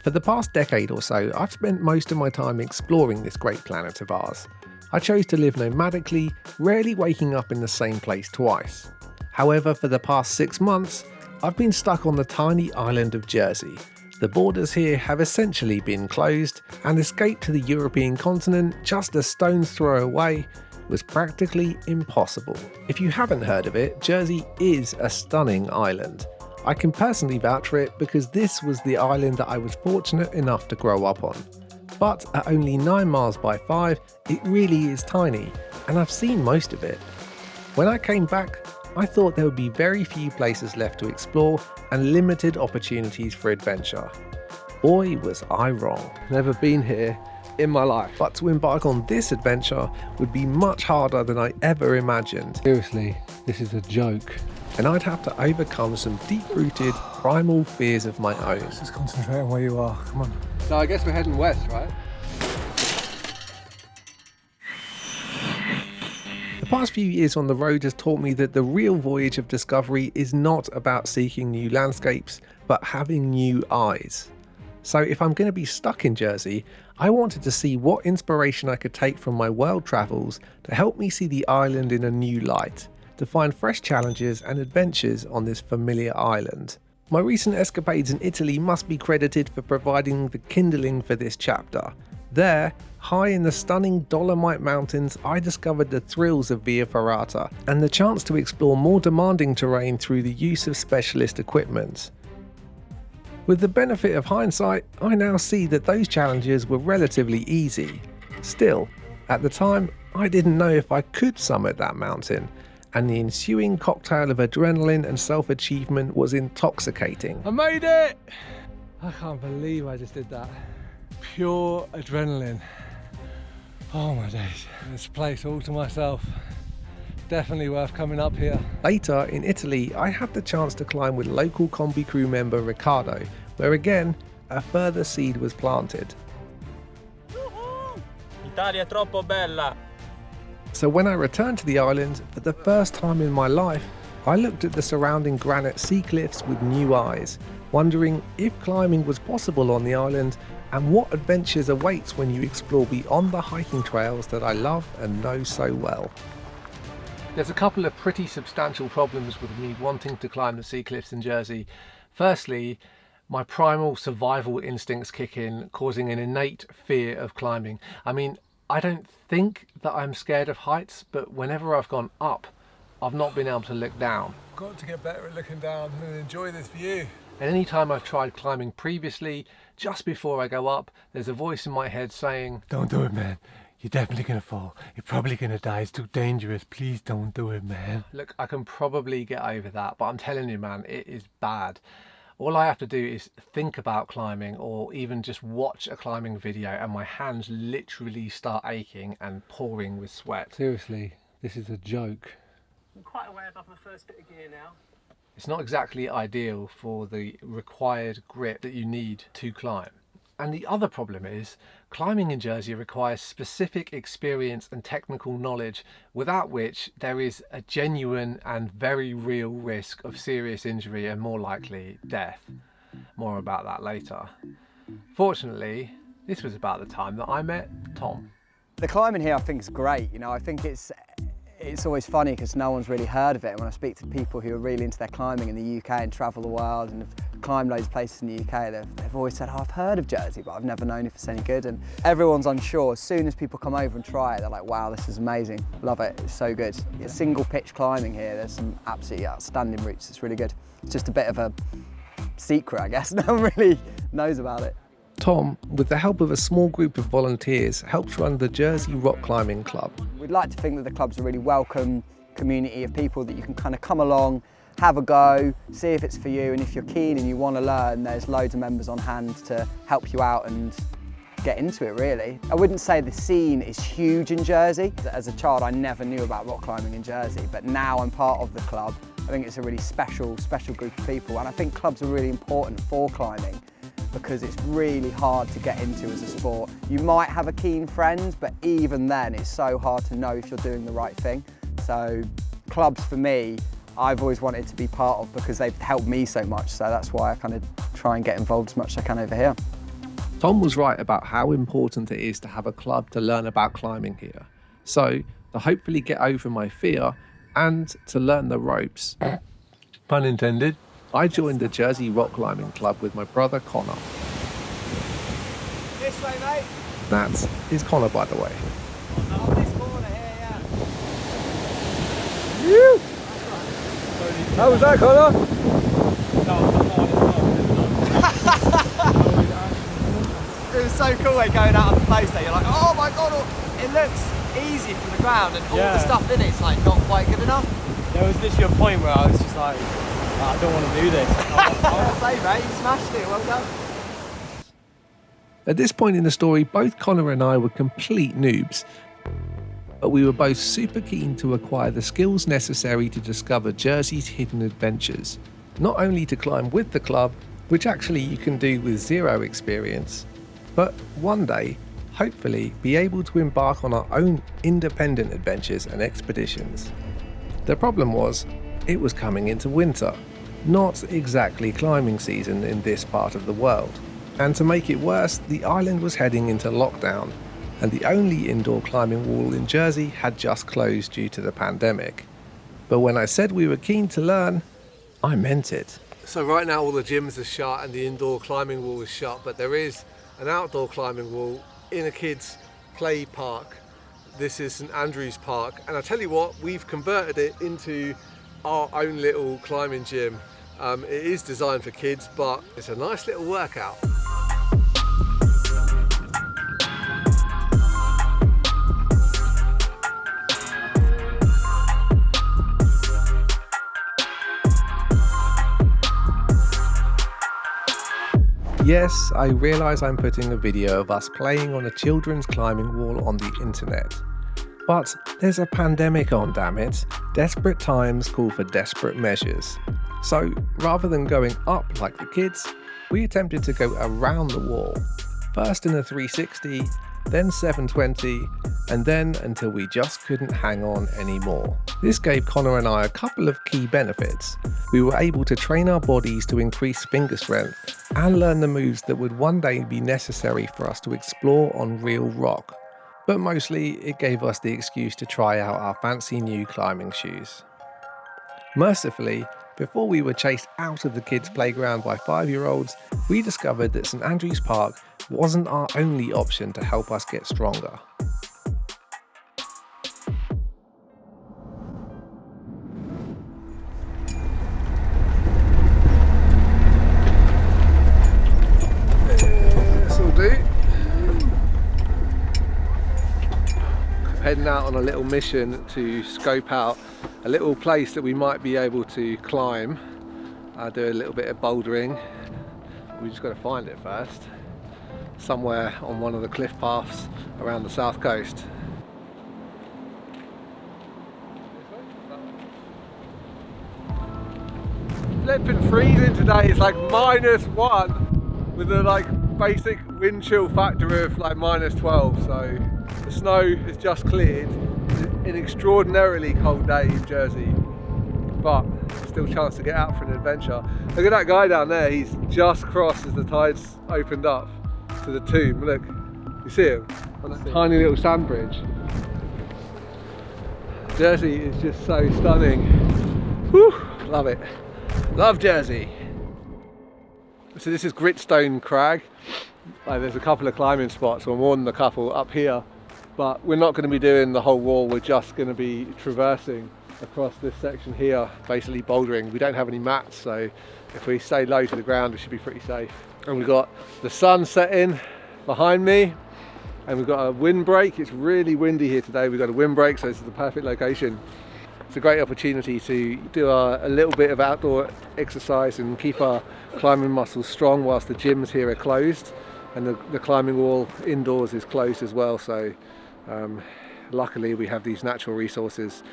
For the past decade or so, I've spent most of my time exploring this great planet of ours. I chose to live nomadically, rarely waking up in the same place twice. However, for the past 6 months, I've been stuck on the tiny island of Jersey. The borders here have essentially been closed, and escape to the European continent just a stone's throw away was practically impossible. If you haven't heard of it, Jersey is a stunning island. I can personally vouch for it because this was the island that I was fortunate enough to grow up on. But at only 9 miles by 5, it really is tiny, and I've seen most of it. When I came back, I thought there would be very few places left to explore and limited opportunities for adventure. Boy, was I wrong. Never been here in my life. But to embark on this adventure would be much harder than I ever imagined. Seriously, this is a joke. And I'd have to overcome some deep-rooted, primal fears of my own. Just concentrate on where you are, come on. So I guess we're heading west, right? The past few years on the road has taught me that the real voyage of discovery is not about seeking new landscapes, but having new eyes. So if I'm going to be stuck in Jersey, I wanted to see what inspiration I could take from my world travels to help me see the island in a new light, to find fresh challenges and adventures on this familiar island. My recent escapades in Italy must be credited for providing the kindling for this chapter. There, high in the stunning Dolomite Mountains, I discovered the thrills of Via Ferrata and the chance to explore more demanding terrain through the use of specialist equipment. With the benefit of hindsight, I now see that those challenges were relatively easy. Still, at the time, I didn't know if I could summit that mountain, and the ensuing cocktail of adrenaline and self-achievement was intoxicating. I made it! I can't believe I just did that. Pure adrenaline. Oh my days. This place all to myself. Definitely worth coming up here. Later, in Italy, I had the chance to climb with local Kombi crew member Riccardo, where again, a further seed was planted. Italia è troppo bella. So when I returned to the island, for the first time in my life, I looked at the surrounding granite sea cliffs with new eyes, wondering if climbing was possible on the island and what adventures awaits when you explore beyond the hiking trails that I love and know so well. There's a couple of pretty substantial problems with me wanting to climb the sea cliffs in Jersey. Firstly, my primal survival instincts kick in, causing an innate fear of climbing. I mean, I don't think that I'm scared of heights, but whenever I've gone up, I've not been able to look down. I've got to get better at looking down and enjoy this view. And any time I've tried climbing previously, just before I go up, there's a voice in my head saying, "Don't do it, man. You're definitely going to fall. You're probably going to die. It's too dangerous. Please don't do it, man." Look, I can probably get over that, but I'm telling you, man, it is bad. All I have to do is think about climbing or even just watch a climbing video and my hands literally start aching and pouring with sweat. Seriously, this is a joke. I'm quite a way above my first bit of gear now. It's not exactly ideal for the required grip that you need to climb. And the other problem is, climbing in Jersey requires specific experience and technical knowledge, without which there is a genuine and very real risk of serious injury and more likely death. More about that later. Fortunately, this was about the time that I met Tom. The climbing here I think is great, you know, I think it's always funny because no one's really heard of it. When I speak to people who are really into their climbing in the UK and travel the world and have climbed loads of places in the UK, they've always said, "Oh, I've heard of Jersey, but I've never known if it's any good." And everyone's unsure. As soon as people come over and try it, they're like, "Wow, this is amazing. Love it, it's so good." It's single pitch climbing here. There's some absolutely outstanding routes. It's really good. It's just a bit of a secret, I guess. No one really knows about it. Tom, with the help of a small group of volunteers, helps run the Jersey Rock Climbing Club. We'd like to think that the club's a really welcome community of people that you can kind of come along, have a go, see if it's for you, and if you're keen and you want to learn, there's loads of members on hand to help you out and get into it, really. I wouldn't say the scene is huge in Jersey. As a child, I never knew about rock climbing in Jersey, but now I'm part of the club. I think it's a really special group of people, and I think clubs are really important for climbing because it's really hard to get into as a sport. You might have a keen friend, but even then it's so hard to know if you're doing the right thing. So clubs for me, I've always wanted to be part of because they've helped me so much, so that's why I kind of try and get involved as much as I can over here. Tom was right about how important it is to have a club to learn about climbing here. So, to hopefully get over my fear and to learn the ropes, Pun intended. I joined the Jersey Rock Climbing Club with my brother Connor. This way, mate. That is Connor, by the way. On this corner here, yeah. How was that, Connor? It was so cool going out on the face there. You're like, oh my god, it looks easy from the ground, and all the stuff in it's like not quite good enough. There was literally a point where I was just like, I don't want to do this. I want to say, mate, you smashed it. Well done. At this point in the story, both Connor and I were complete noobs, but we were both super keen to acquire the skills necessary to discover Jersey's hidden adventures. Not only to climb with the club, which actually you can do with zero experience, but one day, hopefully, be able to embark on our own independent adventures and expeditions. The problem was, it was coming into winter, not exactly climbing season in this part of the world. And to make it worse, the island was heading into lockdown, and the only indoor climbing wall in Jersey had just closed due to the pandemic. But when I said we were keen to learn, I meant it. So right now all the gyms are shut and the indoor climbing wall is shut, but there is an outdoor climbing wall in a kids' play park. This is St Andrew's Park, and I tell you what, we've converted it into our own little climbing gym. It is designed for kids, but it's a nice little workout. Yes, I realise I'm putting a video of us playing on a children's climbing wall on the internet. But there's a pandemic on, damn it. Desperate times call for desperate measures. So rather than going up like the kids, we attempted to go around the wall. First in a 360, then 720, and then until we just couldn't hang on anymore. This gave Connor and I a couple of key benefits. We were able to train our bodies to increase finger strength and learn the moves that would one day be necessary for us to explore on real rock. But mostly, it gave us the excuse to try out our fancy new climbing shoes. Mercifully, before we were chased out of the kids' playground by 5-year-olds, we discovered that St Andrew's Park wasn't our only option to help us get stronger. This'll do. Heading out on a little mission to scope out a little place that we might be able to climb. I'll do a little bit of bouldering. We just got to find it first. Somewhere on one of the cliff paths around the south coast. Flipping freezing today. It's like -1 with a like basic wind chill factor of like -12. So the snow has just cleared. It's an extraordinarily cold day in Jersey, but still a chance to get out for an adventure. Look at that guy down there. He's just crossed as the tides opened up to the tomb. Look, you see him on that tiny little sand bridge. Jersey is just so stunning. Whew, love it. Love Jersey. So this is Gritstone Crag. There's a couple of climbing spots, or more than a couple up here, but we're not going to be doing the whole wall. We're just going to be traversing across this section here, basically bouldering. We don't have any mats, so if we stay low to the ground, we should be pretty safe. And we've got the sun setting behind me, and we've got a windbreak. It's really windy here today. We've got a windbreak, so this is the perfect location. It's a great opportunity to do a little bit of outdoor exercise and keep our climbing muscles strong whilst the gyms here are closed, and the climbing wall indoors is closed as well. So luckily we have these natural resources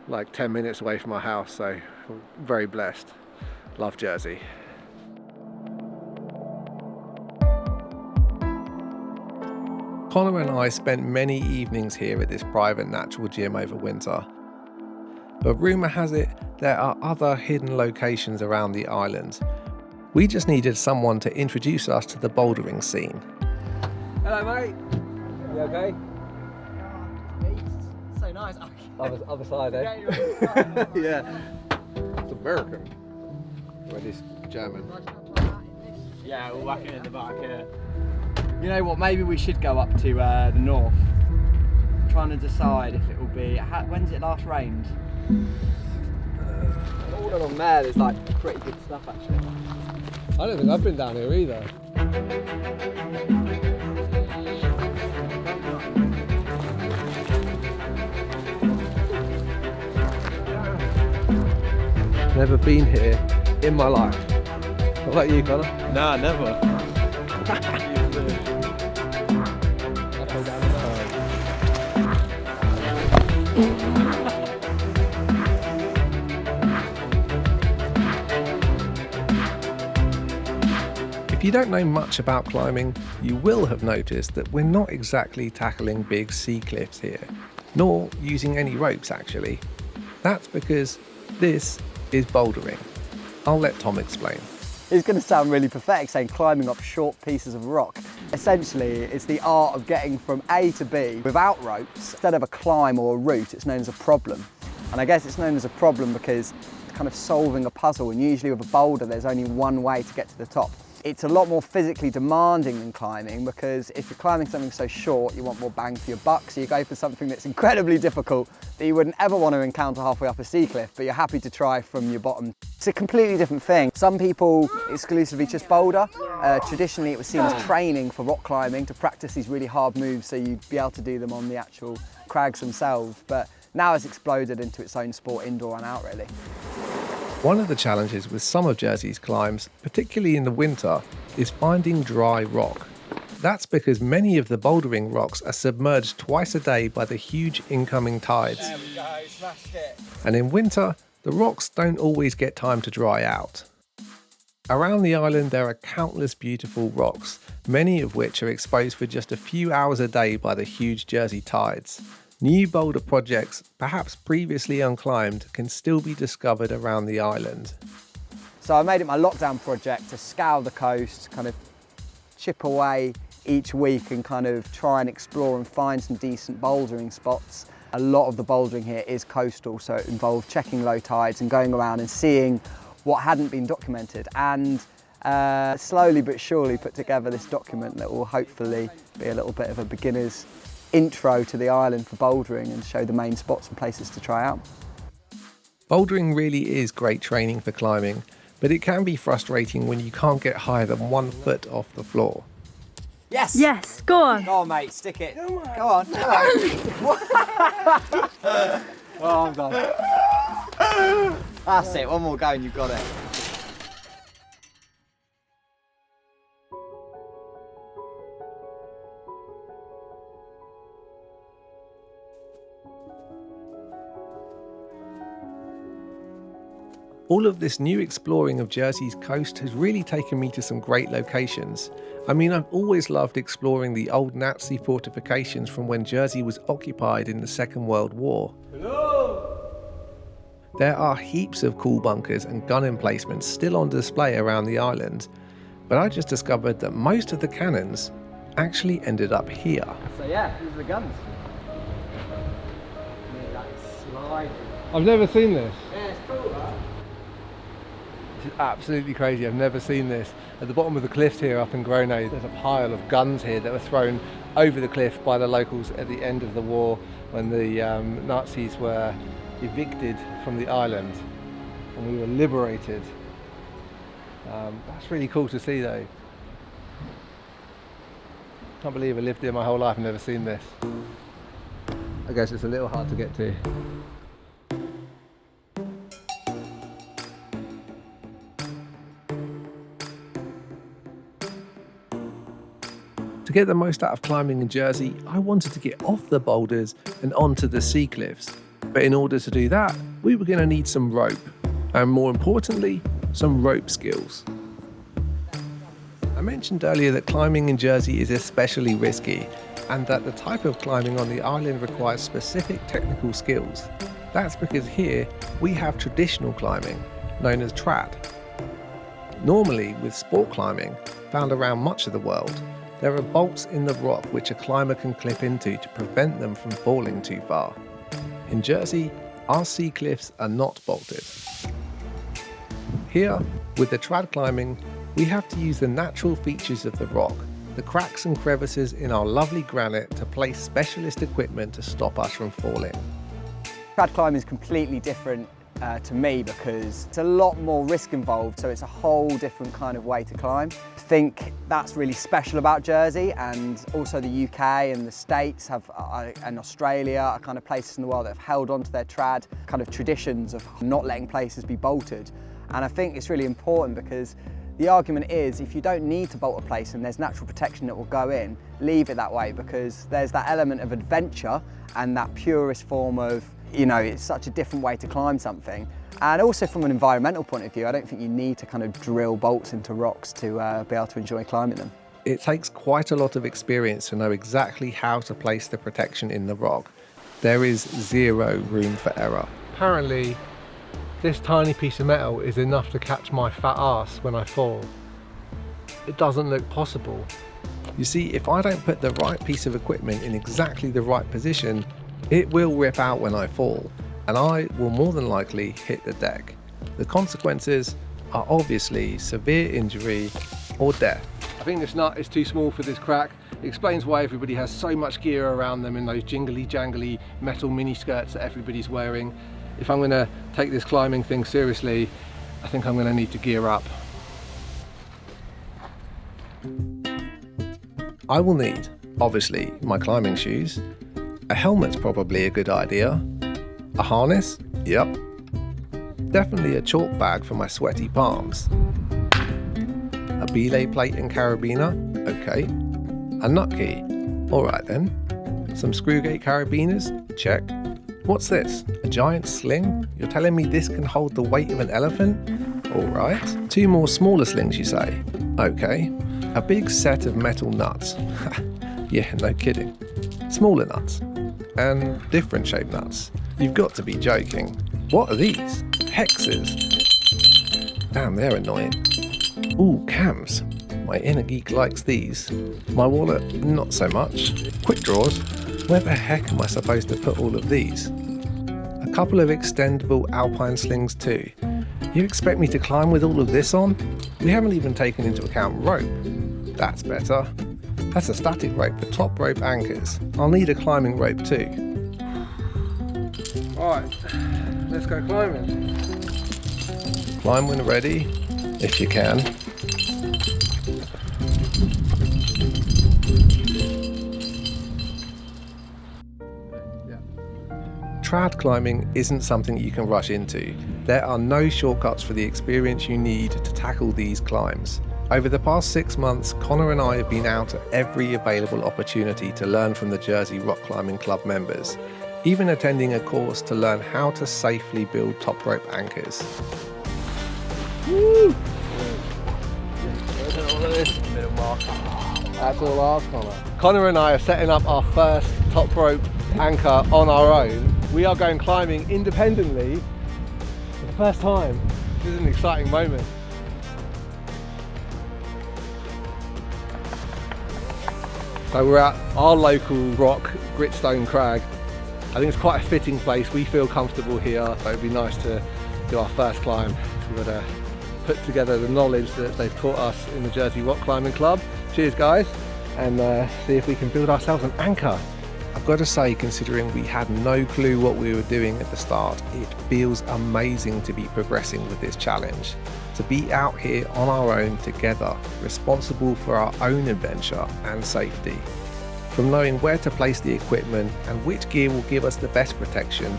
like 10 minutes away from our house, so we're very blessed. Love Jersey. Connor and I spent many evenings here at this private natural gym over winter. But rumour has it there are other hidden locations around the island. We just needed someone to introduce us to the bouldering scene. Hello, mate. You okay? So nice. Other side, eh? Yeah. It's American. Well, it's German. Yeah, we'll whack it in the back here. You know what? Maybe we should go up to the north. Trying to decide if it will be. When's it last rained? All along there's like pretty good stuff actually. I don't think I've been down here either. Never been here in my life. What about you, Connor? Nah, never. If you don't know much about climbing, you will have noticed that we're not exactly tackling big sea cliffs here, nor using any ropes actually. That's because this is bouldering. I'll let Tom explain. It's going to sound really pathetic saying climbing up short pieces of rock. Essentially, it's the art of getting from A to B without ropes. Instead of a climb or a route, it's known as a problem. And I guess it's known as a problem because it's kind of solving a puzzle, and usually with a boulder there's only one way to get to the top. It's a lot more physically demanding than climbing, because if you're climbing something so short, you want more bang for your buck, so you go for something that's incredibly difficult that you wouldn't ever want to encounter halfway up a sea cliff, but you're happy to try from your bottom. It's a completely different thing. Some people exclusively just boulder. Traditionally it was seen as training for rock climbing, to practice these really hard moves so you'd be able to do them on the actual crags themselves, but now it's exploded into its own sport, indoor and out really. One of the challenges with some of Jersey's climbs, particularly in the winter, is finding dry rock. That's because many of the bouldering rocks are submerged twice a day by the huge incoming tides. There we go, smashed it. And in winter, the rocks don't always get time to dry out. Around the island there are countless beautiful rocks, many of which are exposed for just a few hours a day by the huge Jersey tides. New boulder projects, perhaps previously unclimbed, can still be discovered around the island. So I made it my lockdown project to scour the coast, kind of chip away each week and kind of try and explore and find some decent bouldering spots. A lot of the bouldering here is coastal, so it involved checking low tides and going around and seeing what hadn't been documented, and slowly but surely put together this document that will hopefully be a little bit of a beginner's intro to the island for bouldering and show the main spots and places to try out. Bouldering really is great training for climbing, but it can be frustrating when you can't get higher than 1 foot off the floor. Yes! Yes, go on. Go on, mate, stick it. Go on. Oh, I'm done. That's it, one more go and you've got it. All of this new exploring of Jersey's coast has really taken me to some great locations. I mean, I've always loved exploring the old Nazi fortifications from when Jersey was occupied in the Second World War. Hello! There are heaps of cool bunkers and gun emplacements still on display around the island, but I just discovered that most of the cannons actually ended up here. So yeah, these are the guns. Yeah, that slide. I've never seen this. Yeah, it's cool, right? This is absolutely crazy. I've never seen this. At the bottom of the cliffs here up in Granite, there's a pile of guns here that were thrown over the cliff by the locals at the end of the war when the Nazis were evicted from the island and we were liberated. That's really cool to see though. Can't believe I lived here my whole life and never seen this. I guess it's a little hard to get to. To get the most out of climbing in Jersey, I wanted to get off the boulders and onto the sea cliffs. But in order to do that, we were going to need some rope, and more importantly, some rope skills. I mentioned earlier that climbing in Jersey is especially risky, and that the type of climbing on the island requires specific technical skills. That's because here we have traditional climbing, known as trad. Normally, with sport climbing, found around much of the world, There are bolts in the rock which a climber can clip into to prevent them from falling too far. In Jersey, our sea cliffs are not bolted. Here, with the trad climbing, we have to use the natural features of the rock, the cracks and crevices in our lovely granite, to place specialist equipment to stop us from falling. Trad climbing is completely different to me because it's a lot more risk involved, so it's a whole different kind of way to climb. I think that's really special about Jersey, and also the UK and the States and Australia are kind of places in the world that have held on to their trad kind of traditions of not letting places be bolted. And I think it's really important because the argument is if you don't need to bolt a place and there's natural protection that will go in, leave it that way, because there's that element of adventure and that purest form of, you know, it's such a different way to climb something. And also from an environmental point of view, I don't think you need to kind of drill bolts into rocks to be able to enjoy climbing them. It takes quite a lot of experience to know exactly how to place the protection in the rock. There is zero room for error. Apparently, this tiny piece of metal is enough to catch my fat ass when I fall. It doesn't look possible. You see, if I don't put the right piece of equipment in exactly the right position, it will rip out when I fall, and I will more than likely hit the deck. The consequences are obviously severe injury or death. I think this nut is too small for this crack. It explains why everybody has so much gear around them in those jingly jangly metal mini skirts that everybody's wearing. If I'm going to take this climbing thing seriously, I think I'm going to need to gear up. I will need, obviously, my climbing shoes. A helmet's probably a good idea. A harness? Yep. Definitely a chalk bag for my sweaty palms. A belay plate and carabiner? Okay. A nut key? Alright then. Some screw gate carabiners? Check. What's this? A giant sling? You're telling me this can hold the weight of an elephant? Alright. 2 more smaller slings, you say? Okay. A big set of metal nuts. Yeah, no kidding. Smaller nuts. And different shaped nuts. You've got to be joking. What are these? Hexes. Damn, they're annoying. Ooh, cams. My inner geek likes these. My wallet, not so much. Quick draws. Where the heck am I supposed to put all of these? A couple of extendable alpine slings too. You expect me to climb with all of this on? We haven't even taken into account rope. That's better. That's a static rope for top rope anchors. I'll need a climbing rope too. Alright, let's go climbing. Climb when ready, if you can. Trad climbing isn't something you can rush into. There are no shortcuts for the experience you need to tackle these climbs. Over the past 6 months, Connor and I have been out at every available opportunity to learn from the Jersey Rock Climbing Club members, even attending a course to learn how to safely build top rope anchors. Woo! That's all ours, Connor. Connor and I are setting up our first top rope anchor on our own. We are going climbing independently for the first time. This is an exciting moment. So we're at our local rock, Gritstone Crag. I think it's quite a fitting place. We feel comfortable here. So it'd be nice to do our first climb. We've got to put together the knowledge that they've taught us in the Jersey Rock Climbing Club. Cheers guys, and see if we can build ourselves an anchor. I've got to say, considering we had no clue what we were doing at the start, it feels amazing to be progressing with this challenge. To be out here on our own together, responsible for our own adventure and safety. From knowing where to place the equipment and which gear will give us the best protection,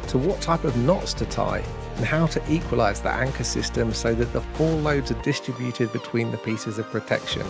to what type of knots to tie and how to equalize the anchor system so that the fall loads are distributed between the pieces of protection.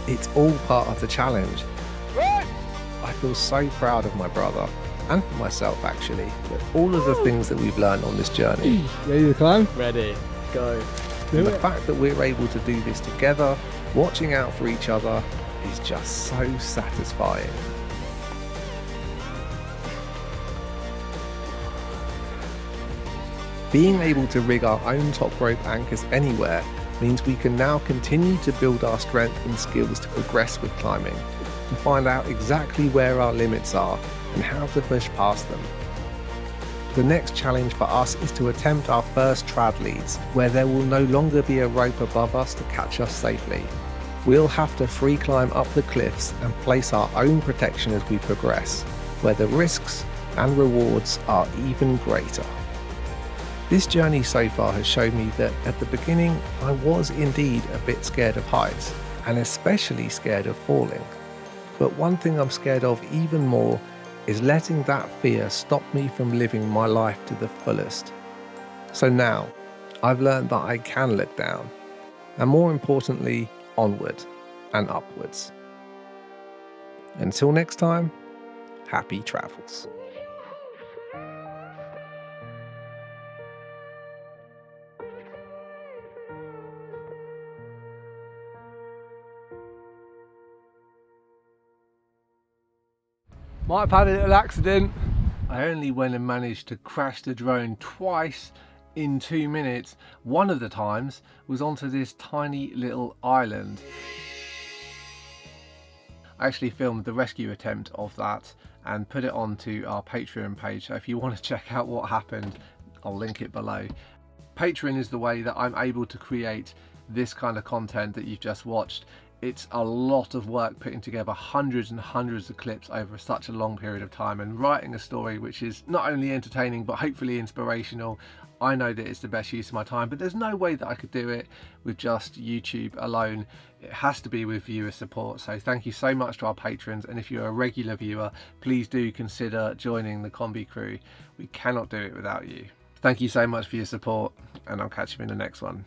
It's all part of the challenge. I feel so proud of my brother, and for myself actually, with all of the things that we've learned on this journey. Ready to climb? Ready, go. And the fact that we're able to do this together, watching out for each other, is just so satisfying. Being able to rig our own top rope anchors anywhere means we can now continue to build our strength and skills to progress with climbing, to find out exactly where our limits are and how to push past them. The next challenge for us is to attempt our first trad leads, where there will no longer be a rope above us to catch us safely. We'll have to free climb up the cliffs and place our own protection as we progress, where the risks and rewards are even greater. This journey so far has shown me that at the beginning I was indeed a bit scared of heights, and especially scared of falling. But one thing I'm scared of even more is letting that fear stop me from living my life to the fullest. So now, I've learned that I can look down, and more importantly, onward and upwards. Until next time, happy travels. Might have had a little accident. I only went and managed to crash the drone twice in 2 minutes. One of the times was onto this tiny little island. I actually filmed the rescue attempt of that and put it onto our Patreon page. So if you want to check out what happened, I'll link it below. Patreon is the way that I'm able to create this kind of content that you've just watched. It's a lot of work putting together hundreds and hundreds of clips over such a long period of time and writing a story which is not only entertaining but hopefully inspirational. I know that it's the best use of my time, but there's no way that I could do it with just YouTube alone. It has to be with viewer support. So thank you so much to our patrons, and if you're a regular viewer, please do consider joining the Kombi crew. We cannot do it without you. Thank you so much for your support, and I'll catch you in the next one.